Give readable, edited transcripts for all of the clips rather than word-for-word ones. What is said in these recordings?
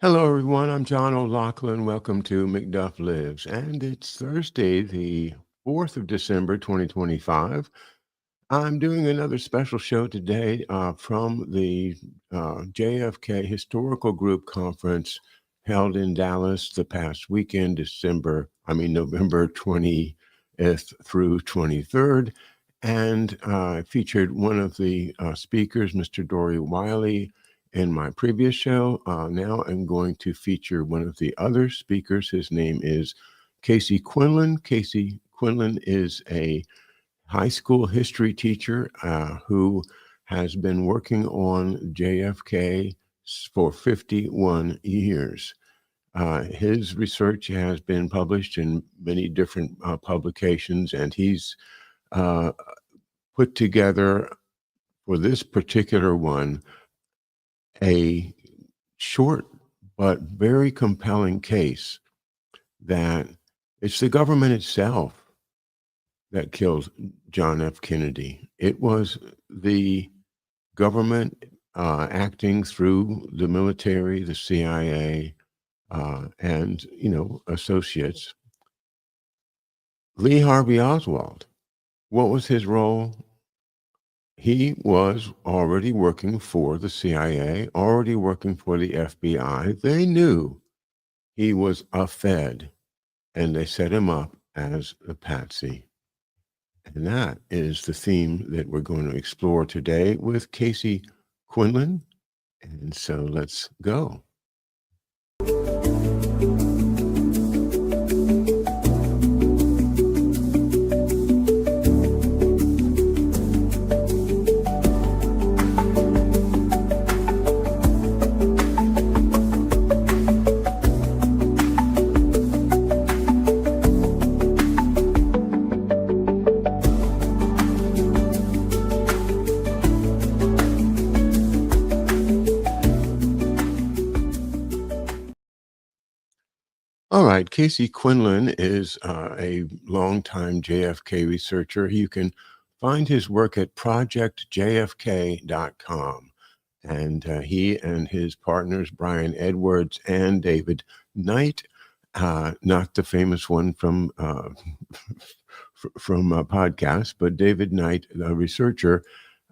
Hello, everyone. I'm John O'Loughlin. Welcome to McDuff Lives. And it's Thursday, the 4th of December, 2025. I'm doing another special show today from the JFK Historical Group conference held in Dallas the past weekend, November 20th through 23rd. And featured one of the speakers, Mr. Dory Wiley, in my previous show. Now I'm going to feature one of the other speakers. His name is Casey Quinlan. Casey Quinlan is a high school history teacher who has been working on JFK for 51 years. His research has been published in many different publications, and he's put together for this particular one a short but very compelling case that it's the government itself that killed John F. Kennedy. It was the government acting through the military, the CIA, and, associates. Lee Harvey Oswald, what was his role? He was already working for the CIA, already working for the FBI. They knew he was a Fed, and they set him up as a patsy. And that is the theme that we're going to explore today with Casey Quinlan. And so let's go. All right, Casey Quinlan is a longtime JFK researcher. You can find his work at projectjfk.com. And he and his partners, Brian Edwards and David Knight, not the famous one from a podcast, but David Knight, the researcher,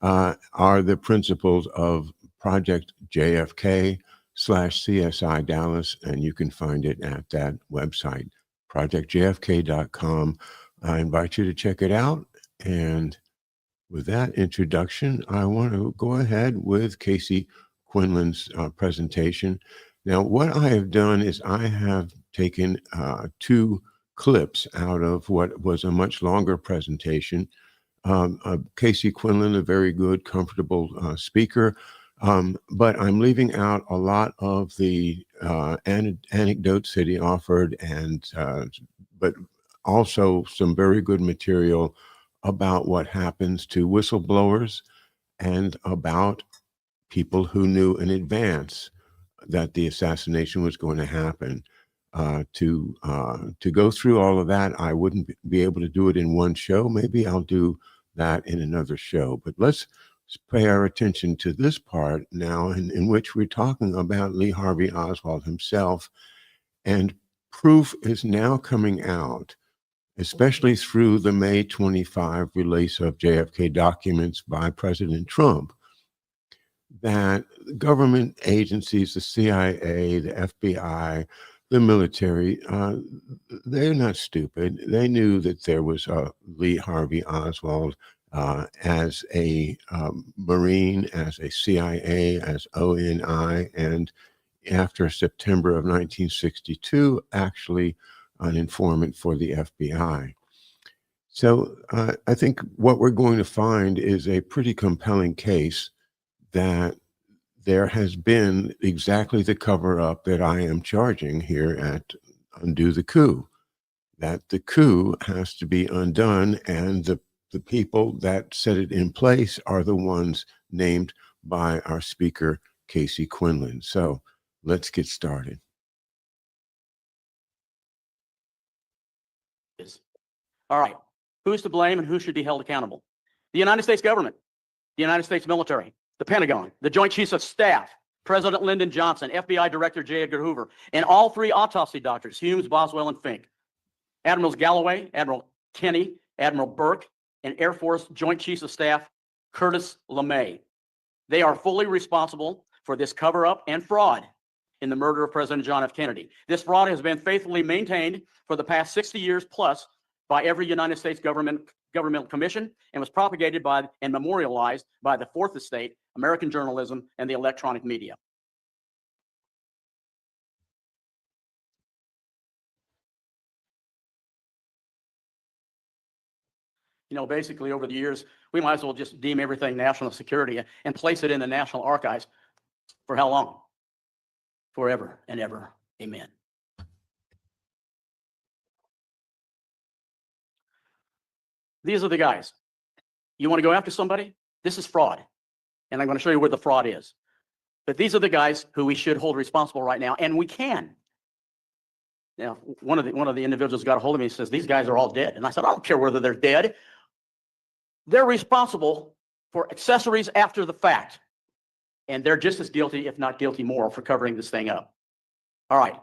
are the principals of Project JFK/CSI Dallas, and you can find it at that website, projectjfk.com. I invite you to check it out. And with that introduction, I want to go ahead with Casey Quinlan's presentation. Now, what I have done is I have taken two clips out of what was a much longer presentation. Casey Quinlan, a very good, comfortable speaker, but I'm leaving out a lot of the anecdotes that he offered, but also some very good material about what happens to whistleblowers and about people who knew in advance that the assassination was going to happen. To go through all of that, I wouldn't be able to do it in one show. Maybe I'll do that in another show. But let's pay our attention to this part now, in which we're talking about Lee Harvey Oswald himself. And proof is now coming out, especially through the May 25 release of JFK documents by President Trump, that government agencies, the CIA, the FBI, the military, they're not stupid. They knew that there was Lee Harvey Oswald as a Marine, as a CIA, as ONI, and after September of 1962, actually an informant for the FBI. So I think what we're going to find is a pretty compelling case that there has been exactly the cover-up that I am charging here at Undo the Coup, that the coup has to be undone, and the people that set it in place are the ones named by our speaker, Casey Quinlan. So let's get started. All right. Who's to blame and who should be held accountable? The United States government, the United States military, the Pentagon, the Joint Chiefs of Staff, President Lyndon Johnson, FBI Director J. Edgar Hoover, and all three autopsy doctors, Humes, Boswell, and Fink. Admirals Galloway, Admiral Kenny, Admiral Burke, and Air Force Joint Chiefs of Staff Curtis LeMay. They are fully responsible for this cover-up and fraud in the murder of President John F. Kennedy. This fraud has been faithfully maintained for the past 60 years plus by every United States governmental commission and was propagated by and memorialized by the Fourth Estate, American journalism, and the electronic media. You know, basically over the years, we might as well just deem everything national security and place it in the National Archives. For how long? Forever and ever. Amen. These are the guys. You want to go after somebody? This is fraud. And I'm going to show you where the fraud is. But these are the guys who we should hold responsible right now, and we can. Now, one of the individuals got a hold of me and says, these guys are all dead. And I said, I don't care whether they're dead. They're responsible for accessories after the fact. And they're just as guilty, if not guilty more, for covering this thing up. All right.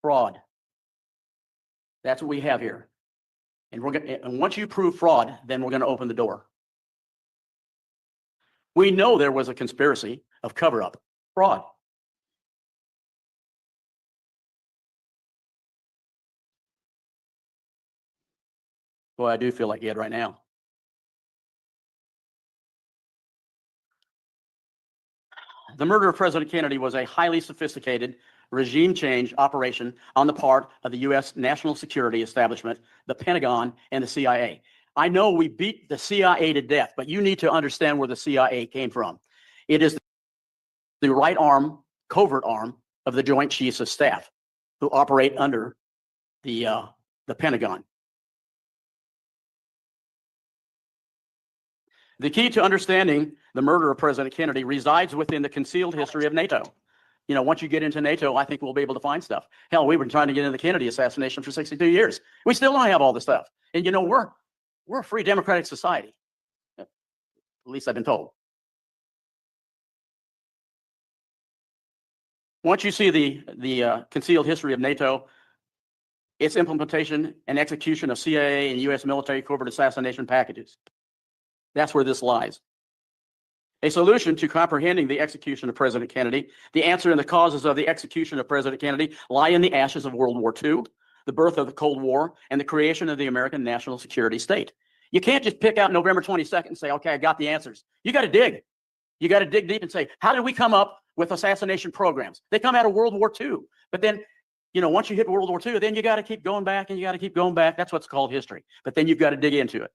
Fraud. That's what we have here. And once you prove fraud, then we're going to open the door. We know there was a conspiracy of cover-up, fraud. Boy, I do feel like Ed right now. The murder of President Kennedy was a highly sophisticated regime change operation on the part of the U.S. national security establishment, the Pentagon, and the CIA. I know we beat the CIA to death, but you need to understand where the CIA came from. It is the right arm, covert arm of the Joint Chiefs of Staff who operate under the Pentagon. The key to understanding the murder of President Kennedy resides within the concealed history of NATO. You know, once you get into NATO, I think we'll be able to find stuff. Hell, we've been trying to get into the Kennedy assassination for 62 years. We still don't have all the stuff. And you know, we're a free democratic society. At least I've been told. Once you see the concealed history of NATO, its implementation and execution of CIA and U.S. military covert assassination packages. That's where this lies. A solution to comprehending the execution of President Kennedy, the answer and the causes of the execution of President Kennedy lie in the ashes of World War II, the birth of the Cold War, and the creation of the American national security state. You can't just pick out November 22nd and say, okay, I got the answers. You got to dig. You got to dig deep and say, how did we come up with assassination programs? They come out of World War II. But then, you know, once you hit World War II, then you got to keep going back and you got to keep going back. That's what's called history. But then you've got to dig into it.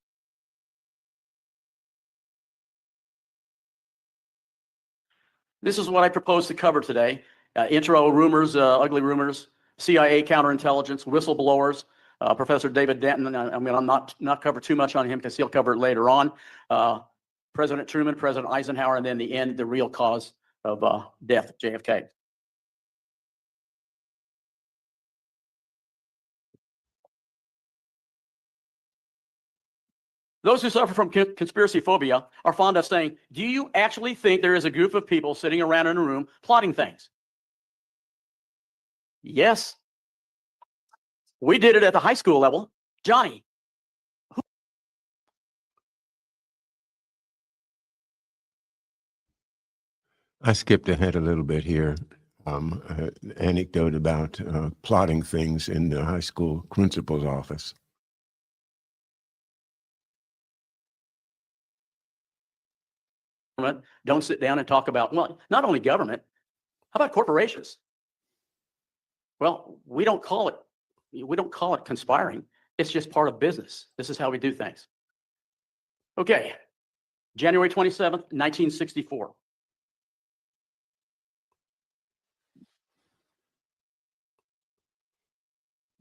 This is what I propose to cover today. Intro, rumors, ugly rumors, CIA counterintelligence, whistleblowers, Professor David Denton. I'm going to not cover too much on him because he'll cover it later on. President Truman, President Eisenhower, and then the end, the real cause of death, JFK. Those who suffer from conspiracy phobia are fond of saying, do you actually think there is a group of people sitting around in a room plotting things? Yes. We did it at the high school level. Johnny. I skipped ahead a little bit here. Anecdote about plotting things in the high school principal's office. Don't sit down and talk about, well, not only government, how about corporations? Well, we don't call it conspiring. It's just part of business. This is how we do things. Okay, January 27th, 1964.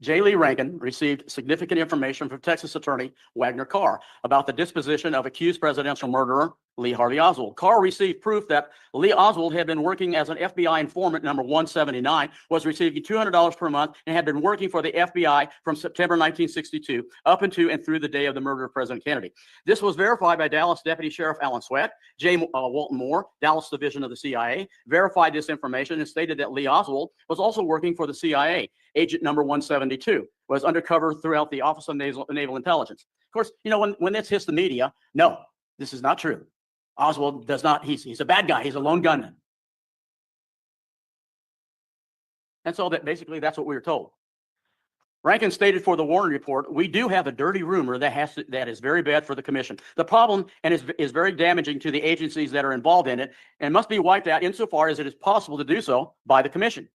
J. Lee Rankin received significant information from Texas attorney Wagner Carr about the disposition of accused presidential murderer Lee Harvey Oswald. Carr received proof that Lee Oswald had been working as an FBI informant number 179, was receiving $200 per month, and had been working for the FBI from September 1962 up into and through the day of the murder of President Kennedy. This was verified by Dallas Deputy Sheriff Alan Sweat. J. Walton Moore, Dallas Division of the CIA, verified this information and stated that Lee Oswald was also working for the CIA. Agent number 172 was undercover throughout the Office of Naval Intelligence. Of course, you know, when this hits the media, no, this is not true. Oswald does not, he's a bad guy. He's a lone gunman. And so that basically that's what we were told. Rankin stated for the Warren Report, we do have a dirty rumor that is very bad for the commission. The problem and is very damaging to the agencies that are involved in it and must be wiped out insofar as it is possible to do so by the commission.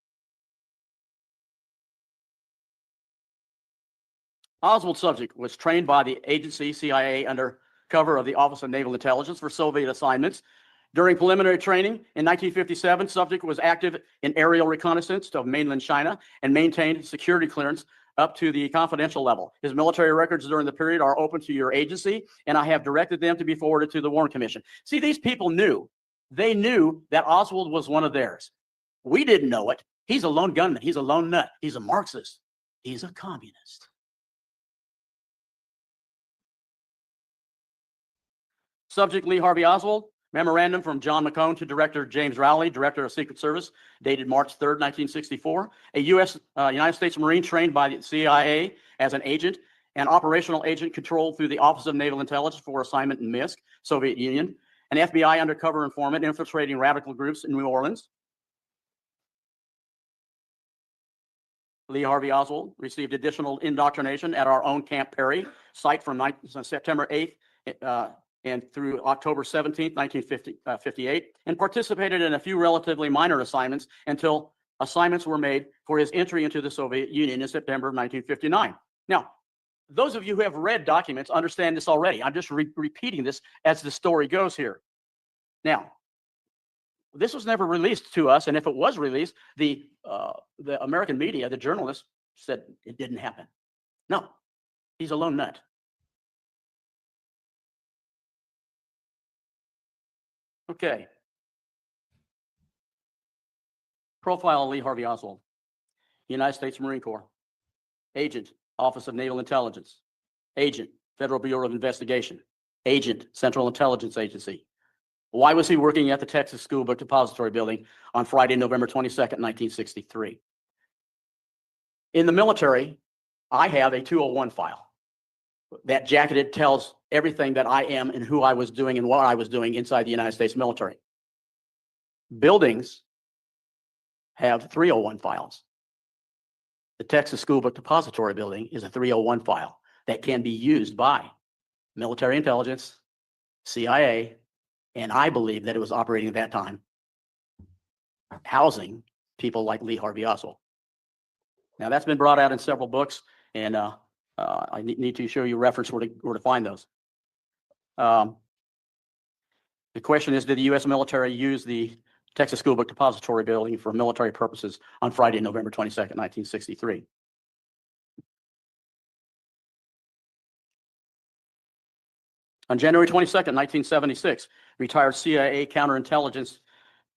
Oswald's subject was trained by the agency CIA under cover of the Office of Naval Intelligence for Soviet assignments. During preliminary training in 1957, subject was active in aerial reconnaissance of mainland China and maintained security clearance up to the confidential level. His military records during the period are open to your agency, and I have directed them to be forwarded to the Warren Commission. See, these people knew. They knew that Oswald was one of theirs. We didn't know it. He's a lone gunman. He's a lone nut. He's a Marxist. He's a communist. Subject Lee Harvey Oswald, memorandum from John McCone to Director James Rowley, Director of Secret Service, dated March 3rd, 1964. A United States Marine trained by the CIA as an agent and operational agent controlled through the Office of Naval Intelligence for assignment in Minsk, Soviet Union. An FBI undercover informant infiltrating radical groups in New Orleans. Lee Harvey Oswald received additional indoctrination at our own Camp Perry site from September 8th and through October 17th, 1958, and participated in a few relatively minor assignments until assignments were made for his entry into the Soviet Union in September of 1959. Now, those of you who have read documents understand this already. I'm just repeating this as the story goes here. Now, this was never released to us, and if it was released, the American media, the journalists, said it didn't happen. No, he's a lone nut. Okay. Profile of Lee Harvey Oswald. United States Marine Corps. Agent, Office of Naval Intelligence. Agent, Federal Bureau of Investigation. Agent, Central Intelligence Agency. Why was he working at the Texas School Book Depository Building on Friday, November 22nd, 1963? In the military, I have a 201 file. That jacketed tells everything that I am and who I was doing and what I was doing inside the United States military. Buildings have 301 files. The Texas School Book Depository Building is a 301 file that can be used by military intelligence, CIA, and I believe that it was operating at that time, housing people like Lee Harvey Oswald. Now, that's been brought out in several books, and I need to show you a reference where to find those. The question is, did the U.S. military use the Texas School Book Depository Building for military purposes on Friday, November 22nd, 1963? On January 22nd, 1976, retired CIA counterintelligence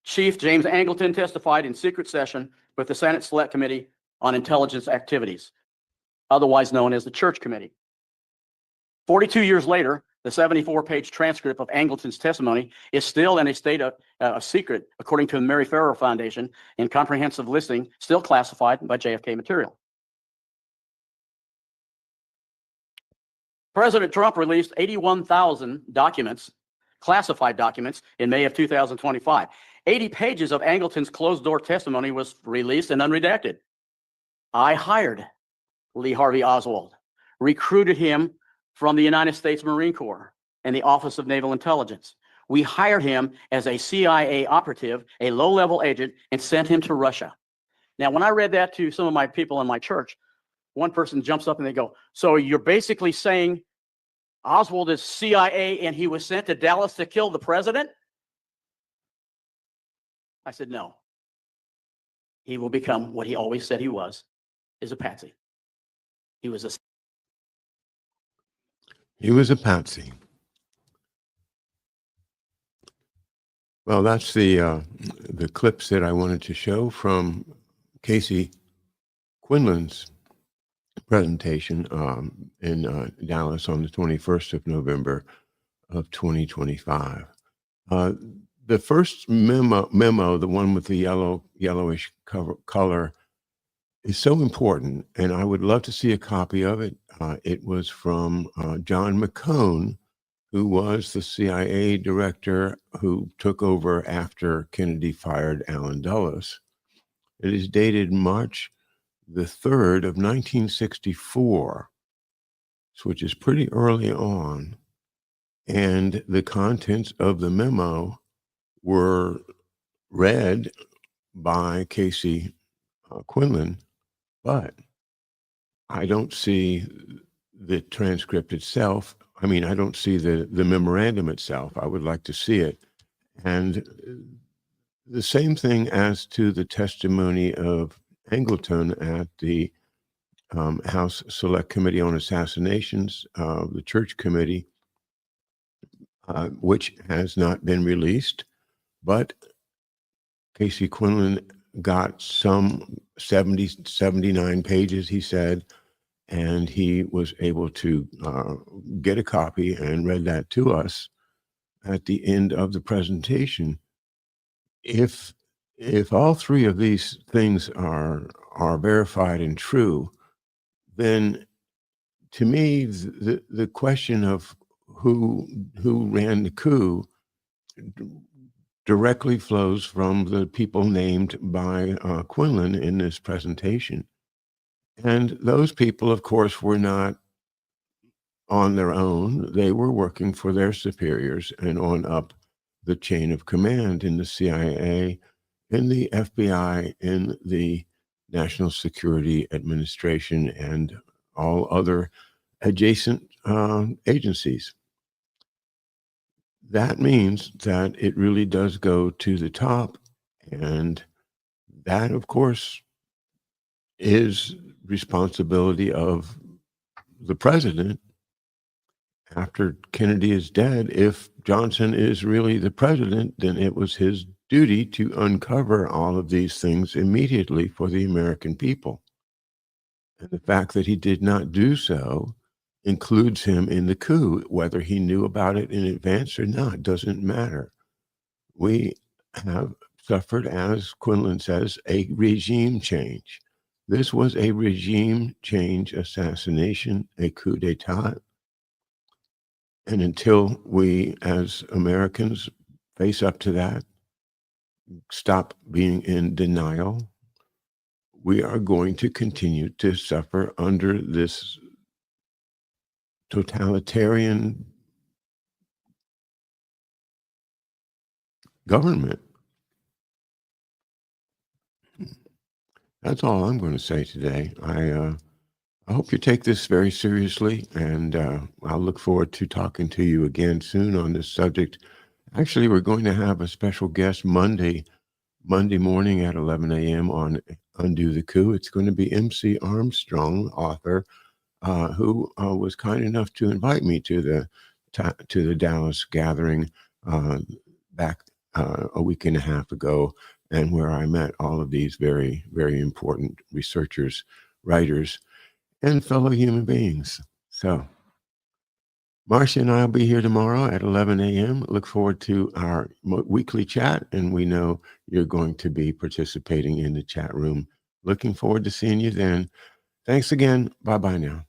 Chief James Angleton testified in secret session with the Senate Select Committee on Intelligence Activities, otherwise known as the Church Committee. 42 years later, the 74-page transcript of Angleton's testimony is still in a state of secret, according to the Mary Farrow Foundation, in comprehensive listing, still classified by JFK material. President Trump released 81,000 documents, classified documents, in May of 2025. 80 pages of Angleton's closed-door testimony was released and unredacted. I hired Lee Harvey Oswald, recruited him from the United States Marine Corps and the Office of Naval Intelligence. We hired him as a CIA operative, a low-level agent, and sent him to Russia. Now, when I read that to some of my people in my church, one person jumps up and they go, so you're basically saying Oswald is CIA and he was sent to Dallas to kill the president? I said, no. He will become what he always said he was, is a patsy. He was a He was a patsy. Well, that's the clips that I wanted to show from Casey Quinlan's presentation in Dallas on the 21st of November of 2025. The first memo, the one with the yellowish color, is so important, and I would love to see a copy of it. It was from John McCone, who was the CIA director who took over after Kennedy fired Allen Dulles. It is dated March the 3rd of 1964, which is pretty early on. And the contents of the memo were read by Casey Quinlan, but I don't see the transcript itself. I mean, I don't see the memorandum itself. I would like to see it. And the same thing as to the testimony of Angleton at the House Select Committee on Assassinations, the Church Committee, which has not been released, but Casey Quinlan got some 79 pages, he said, and he was able to get a copy and read that to us at the end of the presentation. If all three of these things are verified and true, then to me the question of who ran the coup directly flows from the people named by Quinlan in this presentation. And those people, of course, were not on their own. They were working for their superiors and on up the chain of command in the CIA, in the FBI, in the National Security Administration, and all other adjacent agencies. That means that it really does go to the top. And that, of course, is responsibility of the president after Kennedy is dead. If Johnson is really the president, then it was his duty to uncover all of these things immediately for the American people. And the fact that he did not do so includes him in the coup. Whether he knew about it in advance or not doesn't matter. We have suffered, as Quinlan says, a regime change. This was a regime change assassination, a coup d'etat. And until we, as Americans, face up to that, stop being in denial, we are going to continue to suffer under this totalitarian government. That's all I'm going to say today. I hope you take this very seriously, and I'll look forward to talking to you again soon on this subject. Actually, we're going to have a special guest Monday morning at 11 a.m. on Undo the Coup. It's going to be MC Armstrong, author, who was kind enough to invite me to the Dallas gathering back a week and a half ago, and where I met all of these very, very important researchers, writers, and fellow human beings. So Marcia and I will be here tomorrow at 11 a.m. Look forward to our weekly chat, and we know you're going to be participating in the chat room. Looking forward to seeing you then. Thanks again. Bye-bye now.